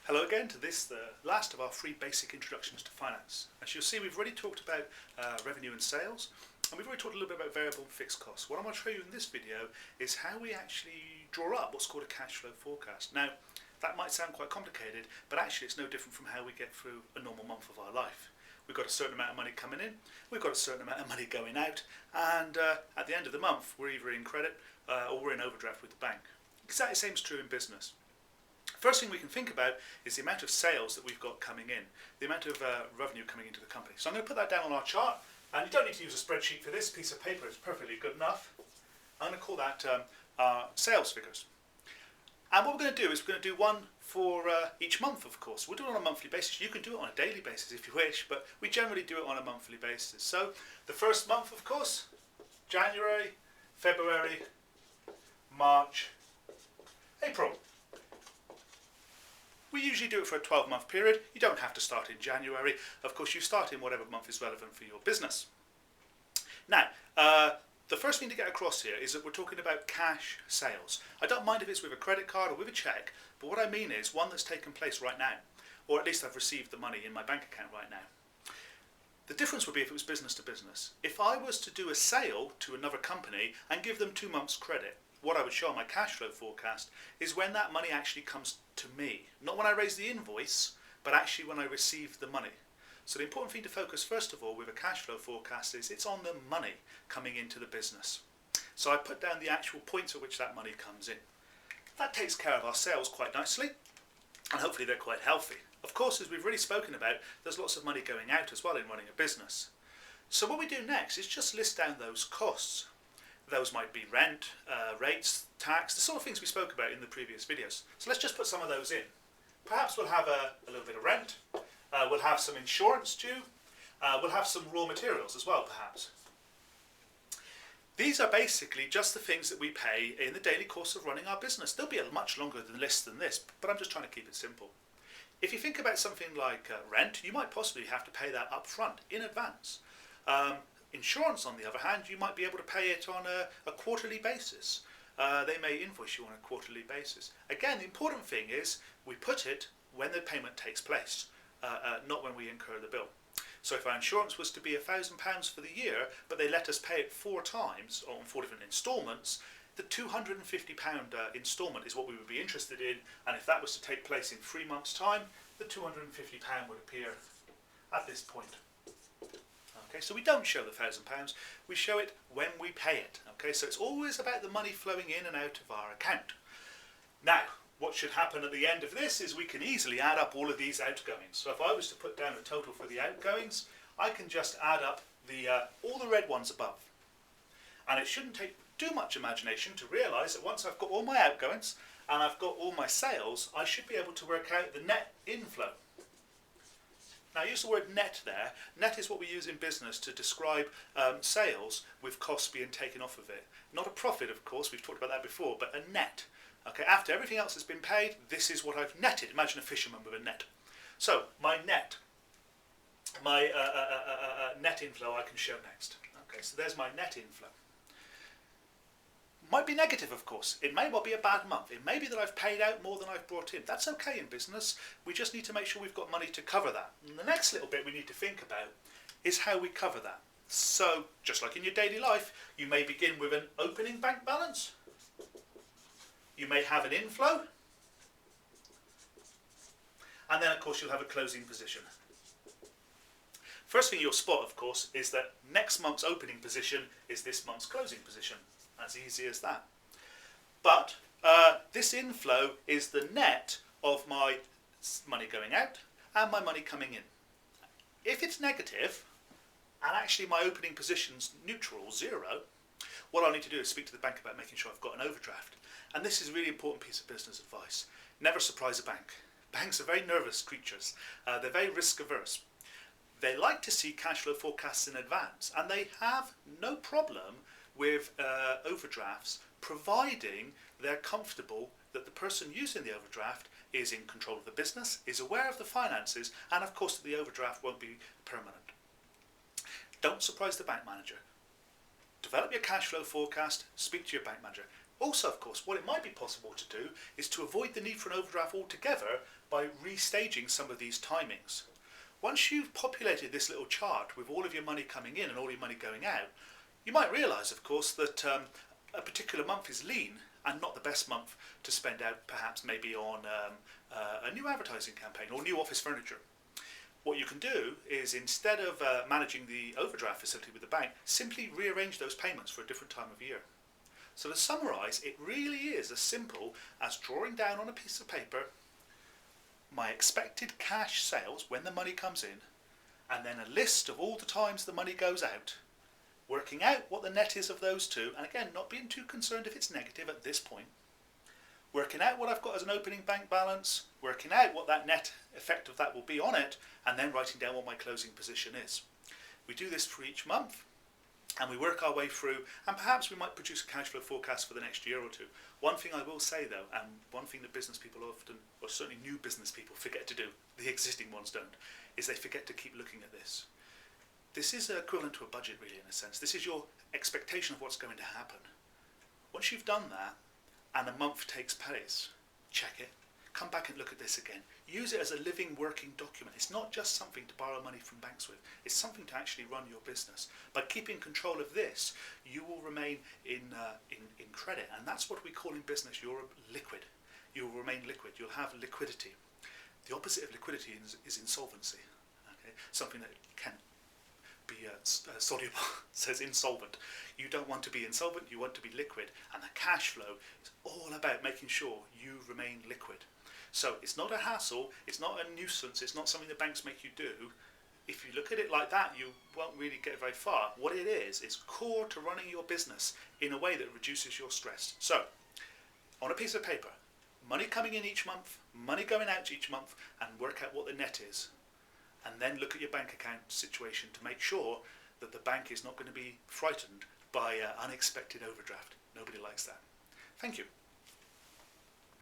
Hello again to this, the last of our free basic introductions to finance. As you'll see, we've already talked about revenue and sales, and we've already talked a little bit about variable and fixed costs. What I'm going to show you in this video is how we actually draw up what's called a cash flow forecast. Now, that might sound quite complicated, but actually it's no different from how we get through a normal month of our life. We've got a certain amount of money coming in, we've got a certain amount of money going out, and at the end of the month, we're either in credit or we're in overdraft with the bank. Exactly the same is true in business. First thing we can think about is the amount of sales that we've got coming in, the amount of revenue coming into the company. So I'm going to put that down on our chart, and you don't need to use a spreadsheet for this. Piece of paper is perfectly good enough. I'm going to call that our sales figures. And what we're going to do is we're going to do one for each month, of course. We'll do it on a monthly basis. You can do it on a daily basis if you wish, but we generally do it on a monthly basis. So the first month, of course, January, February, March, April. We usually do it for a 12-month period. You don't have to start in January. Of course, you start in whatever month is relevant for your business. Now, the first thing to get across here is that we're talking about cash sales. I don't mind if it's with a credit card or with a cheque, but what I mean is one that's taken place right now, or at least I've received the money in my bank account right now. The difference would be if it was business to business. If I was to do a sale to another company and give them 2 months credit, what I would show on my cash flow forecast is when that money actually comes to me. Not when I raise the invoice, but actually when I receive the money. So the important thing to focus first of all with a cash flow forecast is it's on the money coming into the business. So I put down the actual points at which that money comes in. That takes care of our sales quite nicely, and hopefully they're quite healthy. Of course, as we've already spoken about, there's lots of money going out as well in running a business. So what we do next is just list down those costs. Those might be rent, rates, tax, the sort of things we spoke about in the previous videos. So let's just put some of those in. Perhaps we'll have a little bit of rent, we'll have some insurance due, we'll have some raw materials as well perhaps. These are basically just the things that we pay in the daily course of running our business. There'll be a much longer list than this, but I'm just trying to keep it simple. If you think about something like rent, you might possibly have to pay that up front, in advance. Insurance, on the other hand, you might be able to pay it on a quarterly basis. They may invoice you on a quarterly basis. Again, the important thing is we put it when the payment takes place, not when we incur the bill. So if our insurance was to be £1,000 for the year, but they let us pay it 4 times, or on 4 different instalments, the £250 instalment is what we would be interested in, and if that was to take place in 3 months' time, the £250 would appear at this point. Okay, so we don't show the £1,000, we show it when we pay it. Okay, so it's always about the money flowing in and out of our account. Now, what should happen at the end of this is we can easily add up all of these outgoings. So if I was to put down a total for the outgoings, I can just add up all the red ones above. And it shouldn't take too much imagination to realise that once I've got all my outgoings and I've got all my sales, I should be able to work out the net inflow. Now, I use the word net there. Net is what we use in business to describe sales with costs being taken off of it. Not a profit, of course, we've talked about that before, but a net. Okay, after everything else has been paid, this is what I've netted. Imagine a fisherman with a net. So, my net, my net inflow I can show next. Okay, so there's my net inflow. Might be negative, of course. It may well be a bad month. It may be that I've paid out more than I've brought in. That's okay in business. We just need to make sure we've got money to cover that. And the next little bit we need to think about is how we cover that. So, just like in your daily life, you may begin with an opening bank balance. You may have an inflow. And then, of course, you'll have a closing position. First thing you'll spot, of course, is that next month's opening position is this month's closing position. As easy as that. But this inflow is the net of my money going out and my money coming in. If it's negative, and actually my opening position's neutral, 0, what I'll need to do is speak to the bank about making sure I've got an overdraft. And this is a really important piece of business advice. Never surprise a bank. Banks are very nervous creatures. They're very risk averse. They like to see cash flow forecasts in advance, and they have no problem with overdrafts, providing they're comfortable that the person using the overdraft is in control of the business, is aware of the finances, and of course that the overdraft won't be permanent. Don't surprise the bank manager. Develop your cash flow forecast, speak to your bank manager. Also, of course, what it might be possible to do is to avoid the need for an overdraft altogether by restaging some of these timings. Once you've populated this little chart with all of your money coming in and all your money going out, you might realise, of course, that a particular month is lean and not the best month to spend out perhaps maybe on a new advertising campaign or new office furniture. What you can do is, instead of managing the overdraft facility with the bank, simply rearrange those payments for a different time of year. So to summarise, it really is as simple as drawing down on a piece of paper my expected cash sales when the money comes in, and then a list of all the times the money goes out, working out what the net is of those two, and again, not being too concerned if it's negative at this point, working out what I've got as an opening bank balance, working out what that net effect of that will be on it, and then writing down what my closing position is. We do this for each month, and we work our way through, and perhaps we might produce a cash flow forecast for the next year or two. One thing I will say though, and one thing that business people often, or certainly new business people, forget to do, the existing ones don't, is they forget to keep looking at this. This is equivalent to a budget, really, in a sense. This is your expectation of what's going to happen. Once you've done that, and a month takes place, check it, come back and look at this again. Use it as a living, working document. It's not just something to borrow money from banks with. It's something to actually run your business. By keeping control of this, you will remain in credit, and that's what we call in business, you're liquid. You'll remain liquid. You'll have liquidity. The opposite of liquidity is insolvency. Okay? Something that can be soluble, says insolvent. You don't want to be insolvent, you want to be liquid, and the cash flow is all about making sure you remain liquid. So it's not a hassle, it's not a nuisance, it's not something the banks make you do. If you look at it like that, you won't really get very far. What it is core to running your business in a way that reduces your stress. So, on a piece of paper, money coming in each month, money going out each month, and work out what the net is. And then look at your bank account situation to make sure that the bank is not going to be frightened by unexpected overdraft. Nobody likes that. Thank you.